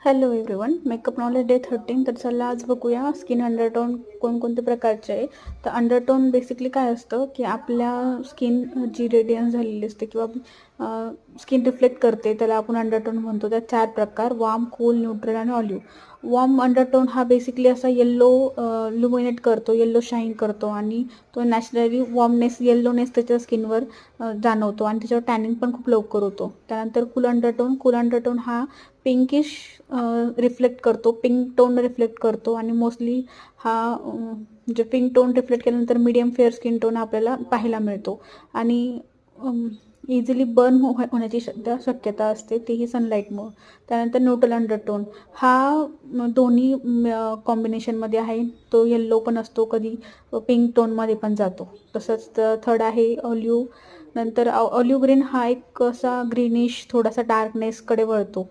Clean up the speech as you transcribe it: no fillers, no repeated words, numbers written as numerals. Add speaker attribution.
Speaker 1: Hello everyone, makeup knowledge day 13. तर चला आज बघूया स्किन अंडरटोन कोणकोणत्या प्रकारचे आहे. तर अंडरटोन बेसिकली काय असतं की आपल्या स्किन जी रेडियन्स झालेली असते किंवा स्किन रिफ्लेक्ट करते त्याला आपण अंडरटोन म्हणतो. त्यात 4 प्रकार: वॉर्म, कूल, न्यूट्रल आणि ऑलिव्ह. वॉर्म अंडरटोन हा बेसिकली असा येल्लो लुमिनेट करतो, येल्लो शाईन करतो आणि तो नॅचरली वॉर्मनेस, येल्लोनेस त्याच्या स्किनवर जाणवतो आणि त्याच्यावर टॅनिंग पण खूप लवकर होतो. त्यानंतर कूल अंडरटोन हा पिंकिश रिफ्लेक्ट करतो, पिंक टोन रिफ्लेक्ट करतो आणि मोस्टली हा म्हणजे पिंक टोन रिफ्लेक्ट केल्यानंतर मीडियम फेअर स्किन टोन आपल्याला पाहायला मिळतो आणि इझिली बर्न होण्याची शक्यता असते, तेही सनलाईटमुळं. त्यानंतर न्यूट्रल अंडरटोन हा दोन्ही कॉम्बिनेशनमध्ये आहे. तो येल्लो पण असतो, कधी पिंक टोनमध्ये पण जातो. तसंच थर्ड आहे ऑलिव्ह. नंतर ऑलिव्ह ग्रीन हा एक असा ग्रीनिश थोडासा डार्कनेसकडे वळतो.